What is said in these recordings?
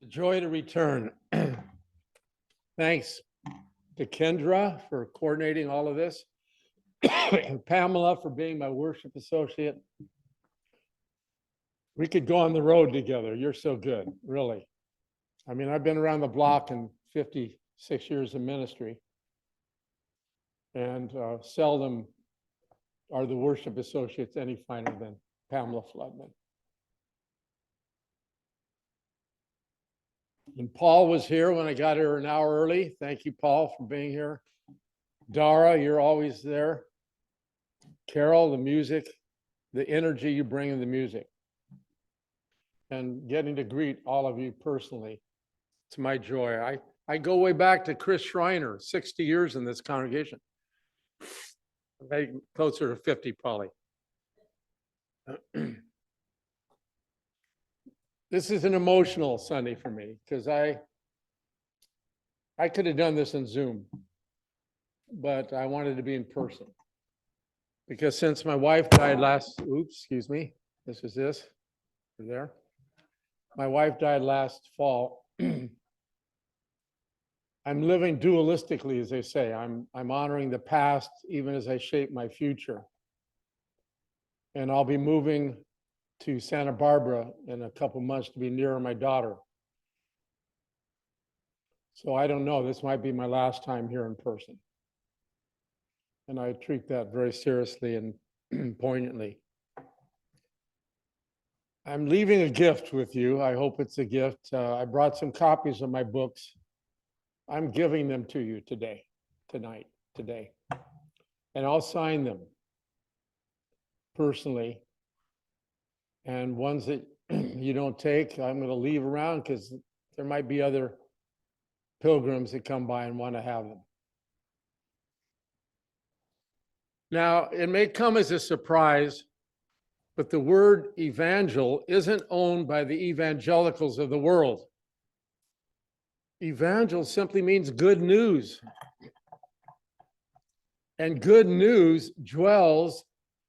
Joy to return. Thanks to Kendra for coordinating all of this. Pamela for being my worship associate. We could go on the road together. You're so good, really. I mean, I've been around the block in 56 years of ministry, and seldom are the worship associates any finer than Pamela Flodman. And Paul was here when I got here an hour early. Thank you, Paul, for being here. Dara, you're always there. Carole, the music, the energy you bring in the music. And getting to greet all of you personally. It's my joy. I go way back to Chris Schreiner, 60 years in this congregation. Maybe closer to 50, probably. This is an emotional Sunday for me because I could have done this in Zoom, but I wanted to be in person. Because since my wife died this is this, there. My wife died last fall. I'm living dualistically, as they say. I'm honoring the past even as I shape my future. And I'll be moving to Santa Barbara in a couple months to be nearer my daughter. So I don't know, this might be my last time here in person. And I treat that very seriously and poignantly. I'm leaving a gift with you. I hope it's a gift. I brought some copies of my books. I'm giving them to you today. And I'll sign them personally. And ones that you don't take, I'm going to leave around because there might be other pilgrims that come by and want to have them. Now, it may come as a surprise, but the word evangel isn't owned by the evangelicals of the world. Evangel simply means good news. And good news dwells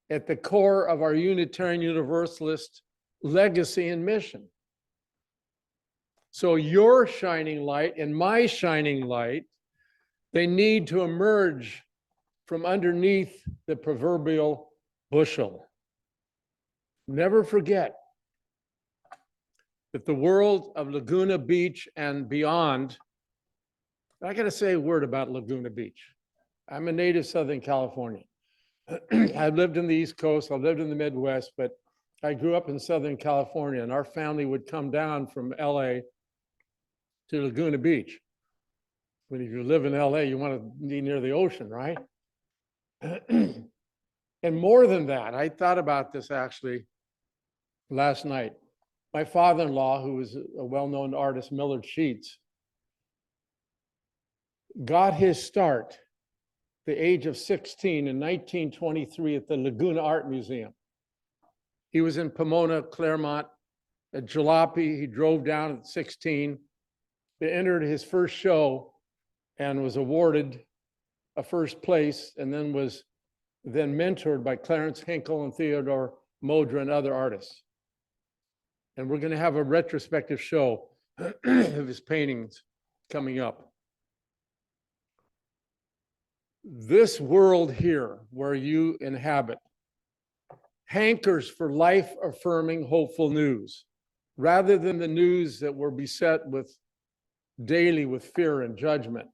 at the core of our Unitarian Universalist legacy and mission. So your shining light and my shining light, they need to emerge from underneath the proverbial bushel. Never forget that the world of Laguna Beach and beyond, I got to say a word about Laguna Beach. I'm a native Southern Californian. I've lived in the East Coast, I've lived in the Midwest, but I grew up in Southern California, and our family would come down from LA to Laguna Beach. But if you live in LA, you want to be near the ocean, right? And more than that, I thought about this actually last night. My father-in-law, who was a well-known artist, Millard Sheets, got his start the age of 16 in 1923 at the Laguna Art Museum. He was in Pomona, Claremont, at Jalopy. He drove down at 16. He entered his first show and was awarded a first place, and then was mentored by Clarence Hinkle and Theodore Modra and other artists. And we're going to have a retrospective show of his paintings coming up. This world here where you inhabit hankers for life-affirming, hopeful news, rather than the news that we're beset with daily with fear and judgment.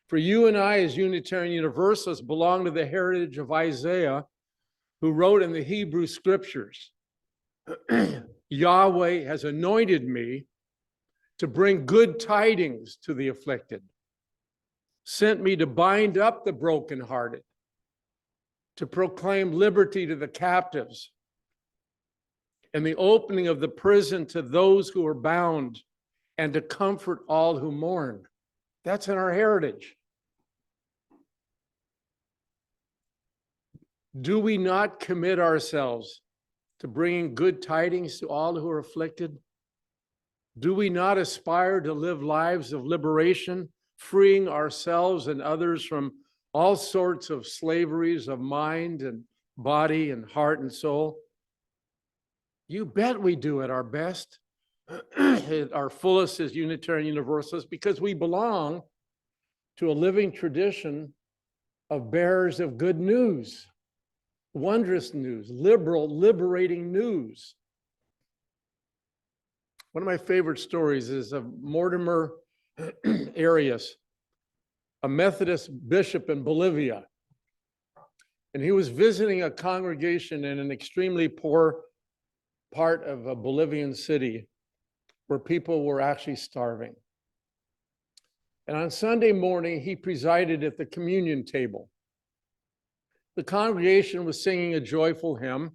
For you and I, as Unitarian Universalists, belong to the heritage of Isaiah, who wrote in the Hebrew scriptures, Yahweh has anointed me to bring good tidings to the afflicted, sent me to bind up the brokenhearted, to proclaim liberty to the captives, and the opening of the prison to those who are bound, and to comfort all who mourn. That's in our heritage. Do we not commit ourselves to bringing good tidings to all who are afflicted? Do we not aspire to live lives of liberation, freeing ourselves and others from all sorts of slaveries of mind and body and heart and soul? You bet we do at our best. at our fullest as Unitarian Universalists because we belong to a living tradition of bearers of good news, wondrous news, liberal, liberating news. One of my favorite stories is of Mortimer Arias, a Methodist bishop in Bolivia. And he was visiting a congregation in an extremely poor part of a Bolivian city where people were actually starving. And on Sunday morning, he presided at the communion table. The congregation was singing a joyful hymn.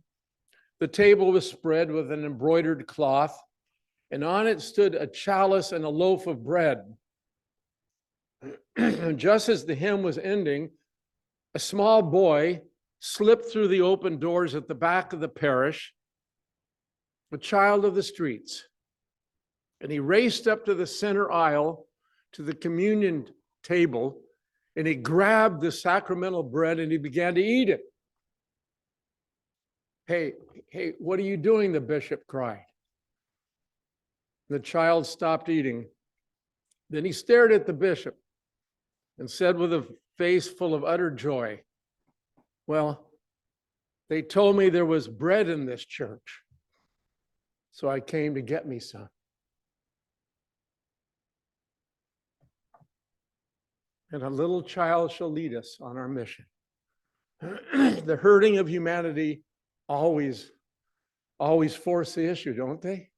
The table was spread with an embroidered cloth, and on it stood a chalice and a loaf of bread. Just as the hymn was ending, a small boy slipped through the open doors at the back of the parish, a child of the streets, and he raced up to the center aisle to the communion table, and he grabbed the sacramental bread and he began to eat it. Hey, what are you doing? The bishop cried. The child stopped eating. Then he stared at the bishop and said with a face full of utter joy, "Well, they told me there was bread in this church, so I came to get me some." And a little child shall lead us on our mission. The hurting of humanity always force the issue, don't they?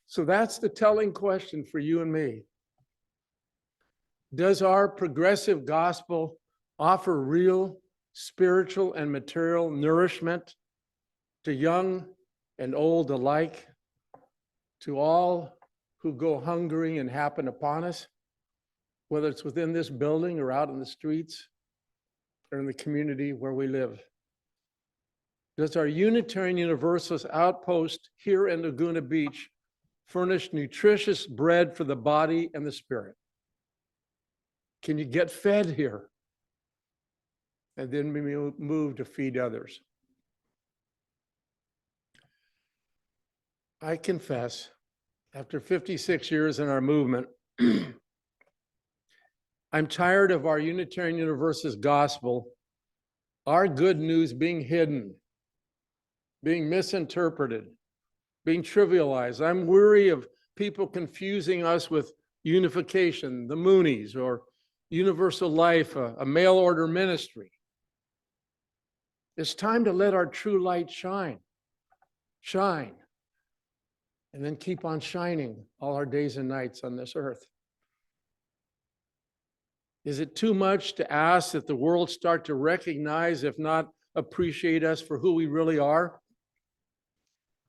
So that's the telling question for you and me. Does our progressive gospel offer real spiritual and material nourishment to young and old alike, to all who go hungry and happen upon us, whether it's within this building or out in the streets or in the community where we live? Does our Unitarian Universalist outpost here in Laguna Beach furnish nutritious bread for the body and the spirit? Can you get fed here? And then we move to feed others. I confess, after 56 years in our movement, I'm tired of our Unitarian Universalist gospel, our good news being hidden, being misinterpreted, being trivialized. I'm weary of people confusing us with unification, the Moonies, or universal life, a mail order ministry. It's time to let our true light shine, and then keep on shining all our days and nights on this earth. Is it too much to ask that the world start to recognize, if not appreciate us for who we really are?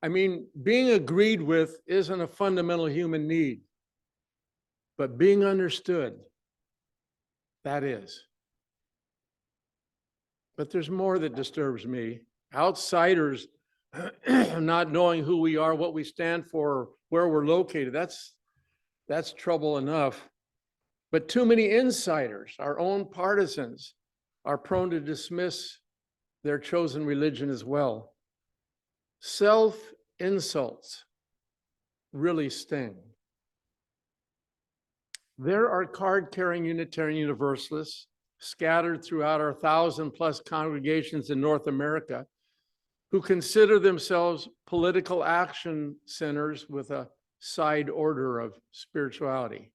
I mean, being agreed with isn't a fundamental human need, but being understood, that is. But there's more that disturbs me. Outsiders not knowing who we are, what we stand for, where we're located, that's trouble enough. But too many insiders, our own partisans, are prone to dismiss their chosen religion as well. Self-insults really sting. There are card-carrying Unitarian Universalists scattered throughout our 1,000+ congregations in North America who consider themselves political action centers with a side order of spirituality,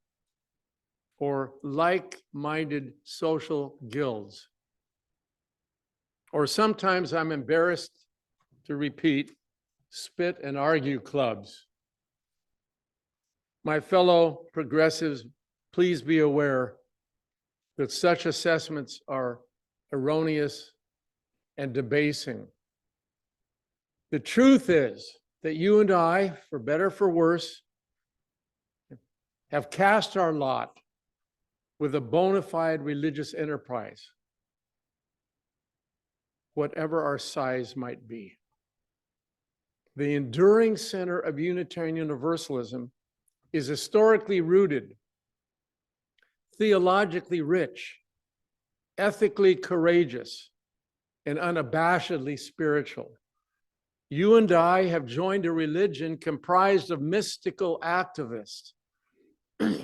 or like-minded social guilds, or sometimes I'm embarrassed to repeat, spit and argue clubs. My fellow progressives, please be aware that such assessments are erroneous and debasing. The truth is that you and I, for better or for worse, have cast our lot with a bona fide religious enterprise, whatever our size might be. The enduring center of Unitarian Universalism is historically rooted, theologically rich, ethically courageous, and unabashedly spiritual. You and I have joined a religion comprised of mystical activists,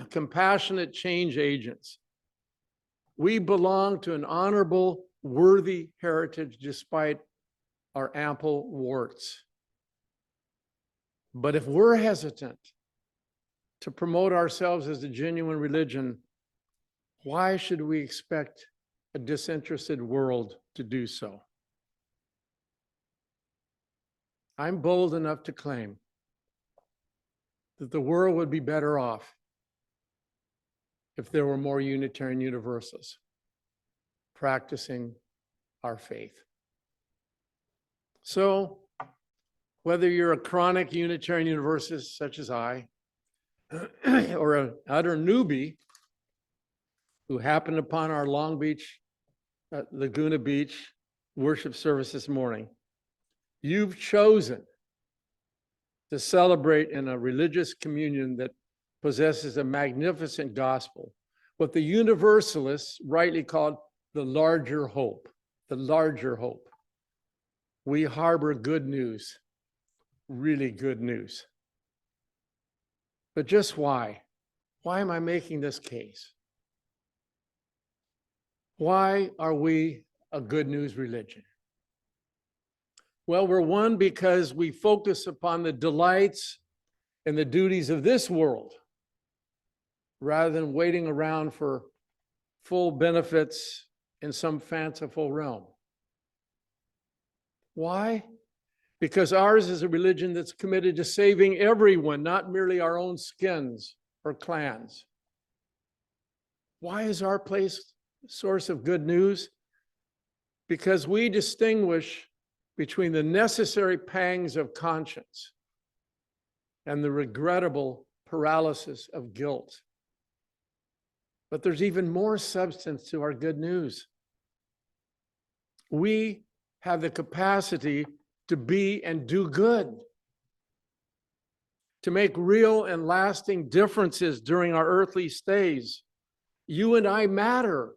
compassionate change agents. We belong to an honorable, worthy heritage despite our ample warts. But if we're hesitant to promote ourselves as a genuine religion, why should we expect a disinterested world to do so? I'm bold enough to claim that the world would be better off if there were more Unitarian Universalists practicing our faith. So, whether you're a chronic Unitarian Universalist such as I, or an utter newbie who happened upon our Long Beach, Laguna Beach worship service this morning, you've chosen to celebrate in a religious communion that possesses a magnificent gospel, what the Universalists rightly called the larger hope, the larger hope. We harbor good news, really good news. But just why? Why am I making this case? Why are we a good news religion? Well, we're one because we focus upon the delights and the duties of this world rather than waiting around for full benefits in some fanciful realm. Why? Because ours is a religion that's committed to saving everyone, not merely our own skins or clans. Why is our place a source of good news? Because we distinguish between the necessary pangs of conscience and the regrettable paralysis of guilt. But there's even more substance to our good news. We have the capacity to be and do good, to make real and lasting differences during our earthly stays. You and I matter.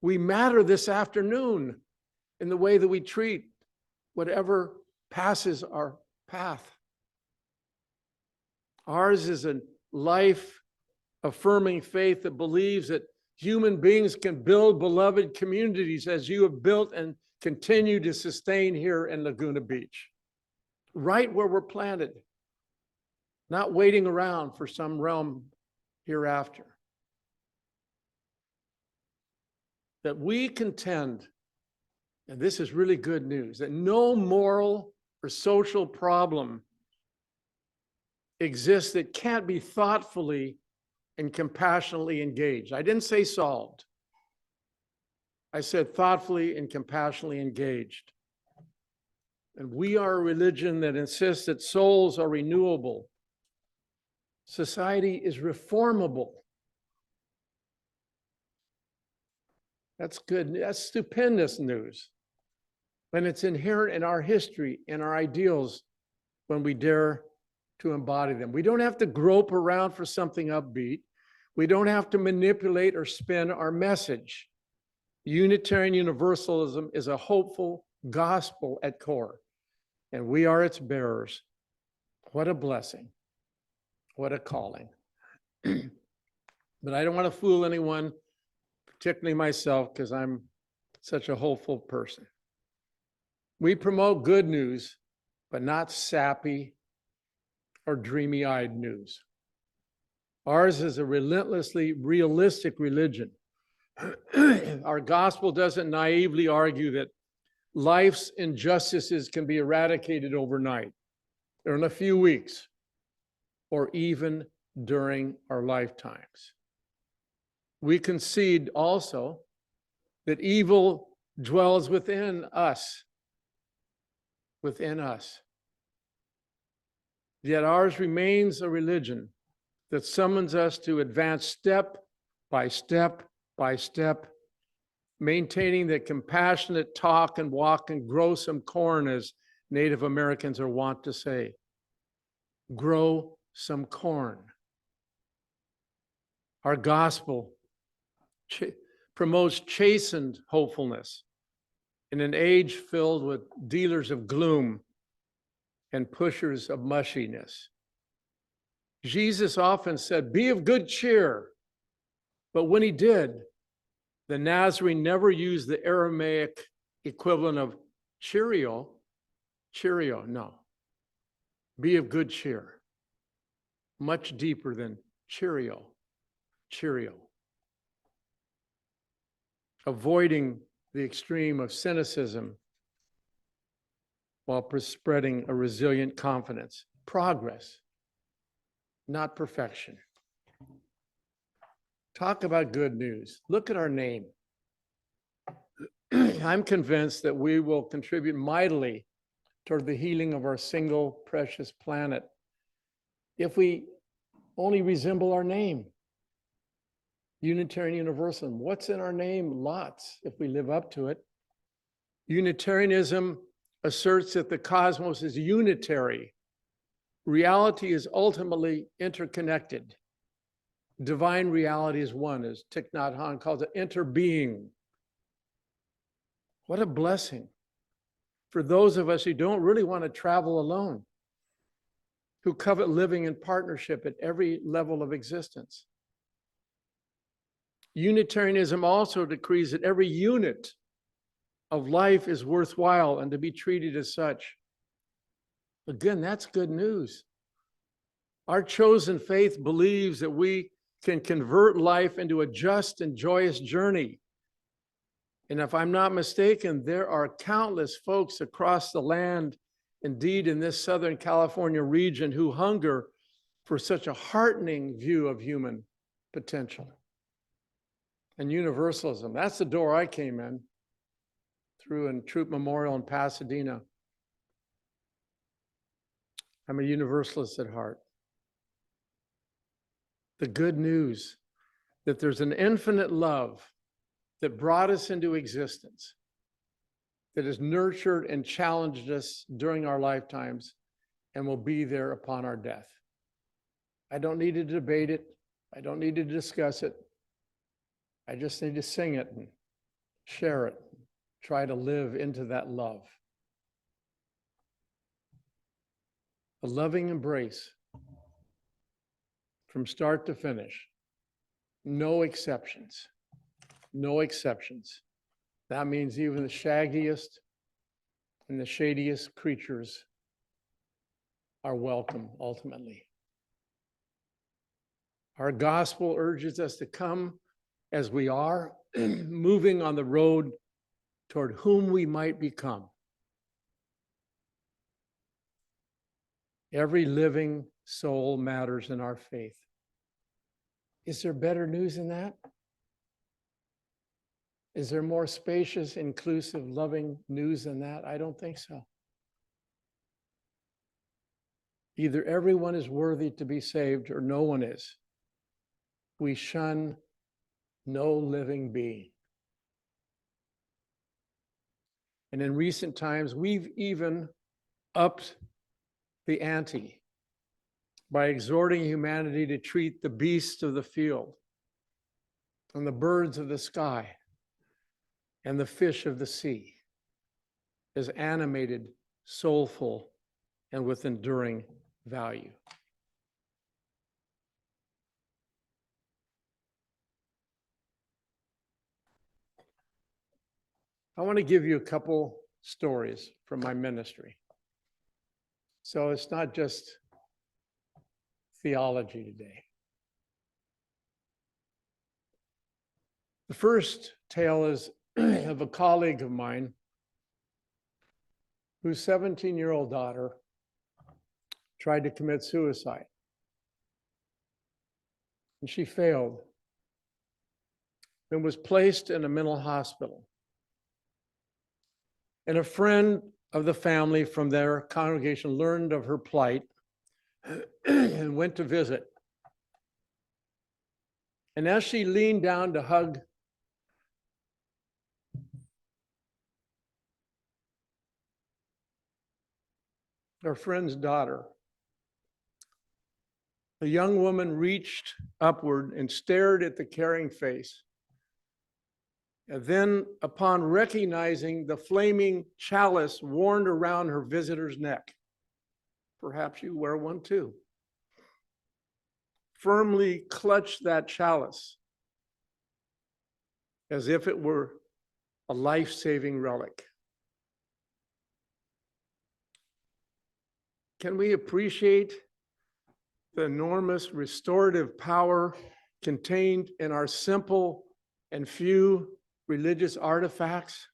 We matter this afternoon in the way that we treat whatever passes our path. Ours is a life-affirming faith that believes that human beings can build beloved communities as you have built and continue to sustain here in Laguna Beach, right where we're planted, not waiting around for some realm hereafter. That we contend, and this is really good news, that no moral or social problem exists that can't be thoughtfully and compassionately engaged. I didn't say solved. I said thoughtfully and compassionately engaged. And we are a religion that insists that souls are renewable. Society is reformable. That's good. That's stupendous news. And it's inherent in our history and our ideals when we dare to embody them. We don't have to grope around for something upbeat. We don't have to manipulate or spin our message. Unitarian Universalism is a hopeful gospel at core, and we are its bearers. What a blessing. What a calling. But I don't want to fool anyone, particularly myself, because I'm such a hopeful person. We promote good news, but not sappy or dreamy-eyed news. Ours is a relentlessly realistic religion. Our gospel doesn't naively argue that life's injustices can be eradicated overnight, or in a few weeks, or even during our lifetimes. We concede also that evil dwells within us. Within us. Yet ours remains a religion that summons us to advance step by step by step, maintaining that compassionate talk and walk and grow some corn, as Native Americans are wont to say. Grow some corn. Our gospel promotes chastened hopefulness in an age filled with dealers of gloom and pushers of mushiness. Jesus often said, "Be of good cheer." But when he did, the Nazarene never used the Aramaic equivalent of cheerio, no. Be of good cheer. Much deeper than cheerio. Avoiding the extreme of cynicism while spreading a resilient confidence. Progress, not perfection. Talk about good news. Look at our name. I'm convinced that we will contribute mightily toward the healing of our single precious planet if we only resemble our name. Unitarian Universalism. What's in our name? Lots, if we live up to it. Unitarianism asserts that the cosmos is unitary. Reality is ultimately interconnected. Divine reality is one, as Thich Nhat Hanh calls it, interbeing. What a blessing for those of us who don't really want to travel alone, who covet living in partnership at every level of existence. Unitarianism also decrees that every unit of life is worthwhile and to be treated as such. Again, that's good news. Our chosen faith believes that we can convert life into a just and joyous journey. And if I'm not mistaken, there are countless folks across the land, indeed in this Southern California region, who hunger for such a heartening view of human potential. And universalism, that's the door I came in through in Troop Memorial in Pasadena. I'm a universalist at heart. The good news that there's an infinite love that brought us into existence, that has nurtured and challenged us during our lifetimes and will be there upon our death. I don't need to debate it. I don't need to discuss it. I just need to sing it and share it, try to live into that love. A loving embrace from start to finish. No exceptions. No exceptions. That means even the shaggiest and the shadiest creatures are welcome ultimately. Our gospel urges us to come as we are, moving on the road toward whom we might become. Every living soul matters in our faith. Is there better news than that? Is there more spacious, inclusive, loving news than that? I don't think so. Either everyone is worthy to be saved or no one is. We shun no living being. And in recent times, we've even upped the ante by exhorting humanity to treat the beasts of the field and the birds of the sky and the fish of the sea as animated, soulful, and with enduring value. I want to give you a couple stories from my ministry. So it's not just theology today. The first tale is of a colleague of mine whose 17-year-old daughter tried to commit suicide. And she failed and was placed in a mental hospital. And a friend of the family from their congregation learned of her plight and went to visit. And as she leaned down to hug her friend's daughter, the young woman reached upward and stared at the caring face. And then, upon recognizing the flaming chalice worn around her visitor's neck, Perhaps you wear one too. Firmly clutch that chalice as if it were a life-saving relic. Can we appreciate the enormous restorative power contained in our simple and few religious artifacts,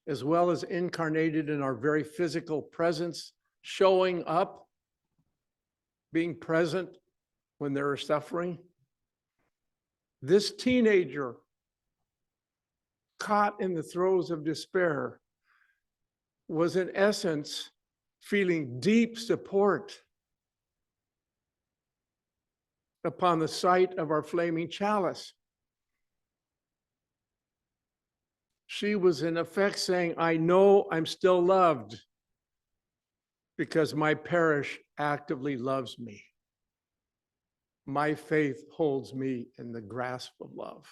as well as incarnated in our very physical presence, showing up, being present when there is suffering? This teenager, caught in the throes of despair, was in essence feeling deep support upon the sight of our flaming chalice. She was in effect saying, I know I'm still loved because my parish actively loves me. My faith holds me in the grasp of love.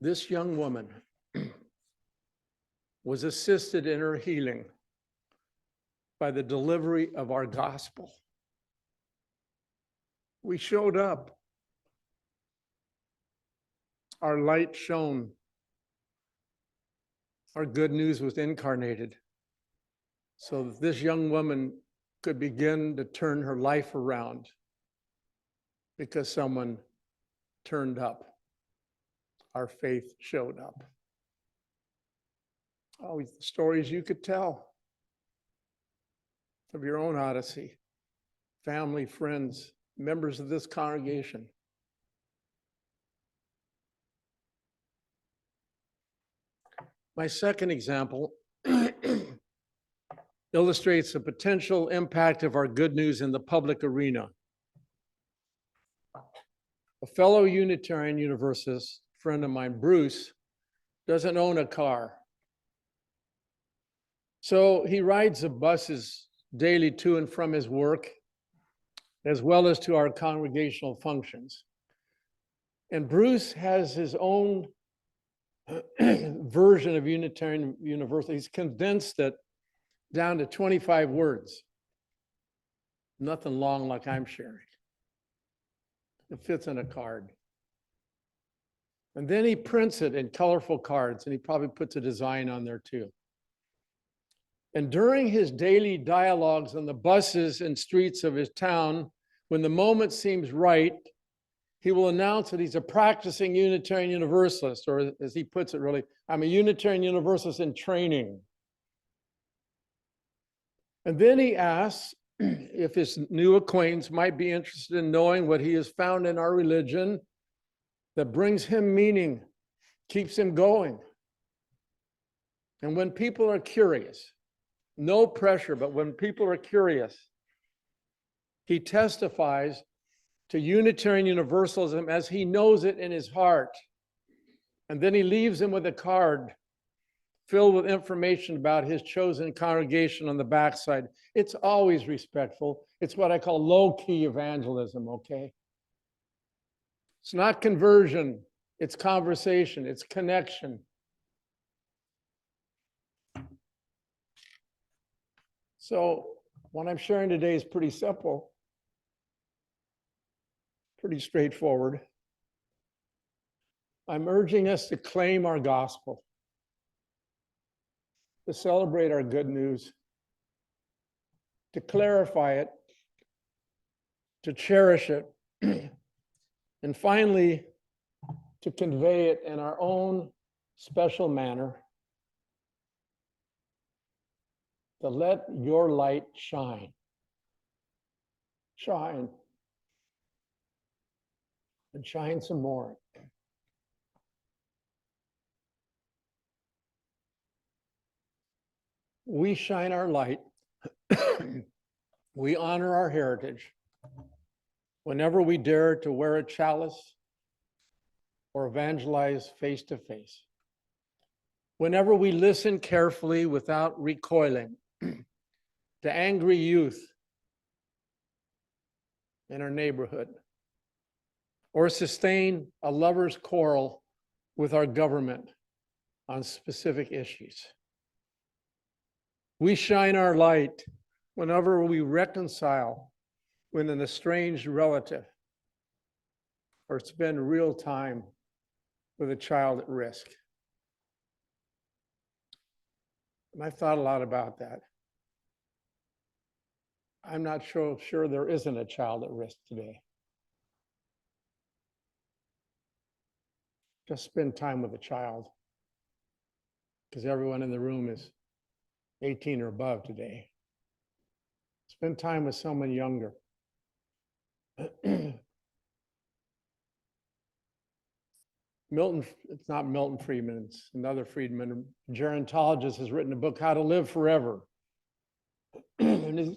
This young woman was assisted in her healing by the delivery of our gospel. We showed up. Our light shone. Our good news was incarnated so that this young woman could begin to turn her life around because someone turned up. Our faith showed up. Oh, stories you could tell of your own odyssey, family, friends, members of this congregation. My second example illustrates the potential impact of our good news in the public arena. A fellow Unitarian Universalist friend of mine, Bruce, doesn't own a car. So he rides the buses daily to and from his work, as well as to our congregational functions. And Bruce has his own version of Unitarian Universal. He's condensed it down to 25 words. Nothing long like I'm sharing. It fits in a card. And then he prints it in colorful cards, and he probably puts a design on there too. And during his daily dialogues on the buses and streets of his town, when the moment seems right, he will announce that he's a practicing Unitarian Universalist, or as he puts it really, I'm a Unitarian Universalist in training. And then he asks if his new acquaintance might be interested in knowing what he has found in our religion that brings him meaning, keeps him going. And when people are curious, no pressure, but when people are curious, he testifies to Unitarian Universalism as he knows it in his heart. And then he leaves them with a card filled with information about his chosen congregation on the backside. It's always respectful. It's what I call low-key evangelism, okay? It's not conversion, it's conversation, it's connection. So what I'm sharing today is pretty simple, pretty straightforward. I'm urging us to claim our gospel, to celebrate our good news, to clarify it, to cherish it, and finally, to convey it in our own special manner, to let your light shine. Shine. And shine some more. We shine our light. We honor our heritage whenever we dare to wear a chalice or evangelize face to face. Whenever we listen carefully without recoiling to angry youth in our neighborhood, or sustain a lover's quarrel with our government on specific issues. We shine our light whenever we reconcile with an estranged relative or spend real time with a child at risk. And I've thought a lot about that. I'm not sure there isn't a child at risk today. Just spend time with a child, because everyone in the room is 18 or above today. Spend time with someone younger. It's not Milton Friedman, it's another Friedman, a gerontologist, has written a book, How to Live Forever. And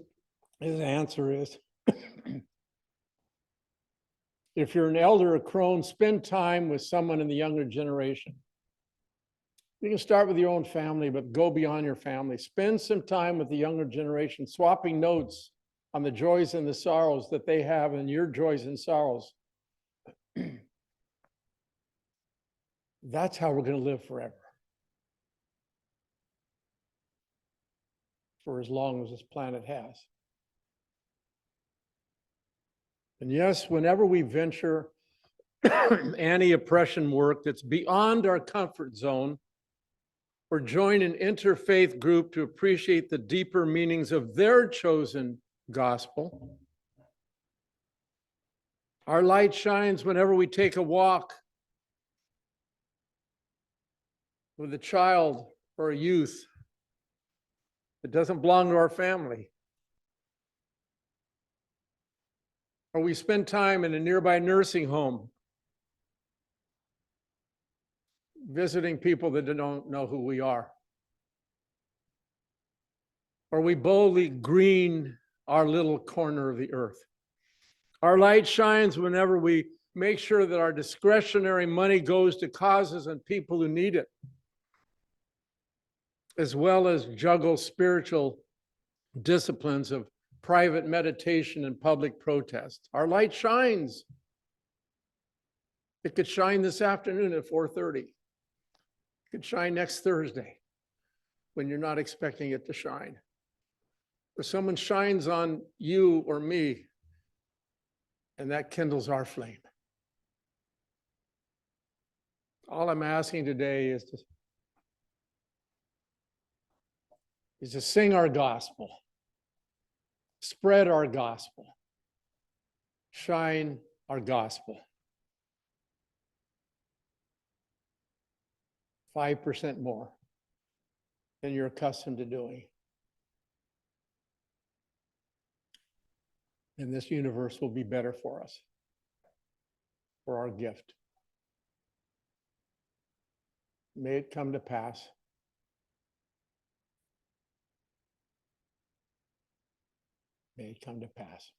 his answer is, if you're an elder or crone, spend time with someone in the younger generation. You can start with your own family, but go beyond your family. Spend some time with the younger generation, swapping notes on the joys and the sorrows that they have and your joys and sorrows. That's how we're going to live forever. For as long as this planet has. And yes, whenever we venture anti-oppression work that's beyond our comfort zone, or join an interfaith group to appreciate the deeper meanings of their chosen gospel, our light shines whenever we take a walk with a child or a youth that doesn't belong to our family. Or we spend time in a nearby nursing home visiting people that don't know who we are. Or we boldly green our little corner of the earth. Our light shines whenever we make sure that our discretionary money goes to causes and people who need it, as well as juggle spiritual disciplines of private meditation and public protest. Our light shines. It could shine this afternoon at 4:30. It could shine next Thursday when you're not expecting it to shine. Or someone shines on you or me, and that kindles our flame. All I'm asking today is to sing our gospel, spread our gospel, shine our gospel. 5% more than you're accustomed to doing. And this universe will be better for us, for our gift. May it come to pass. May it come to pass.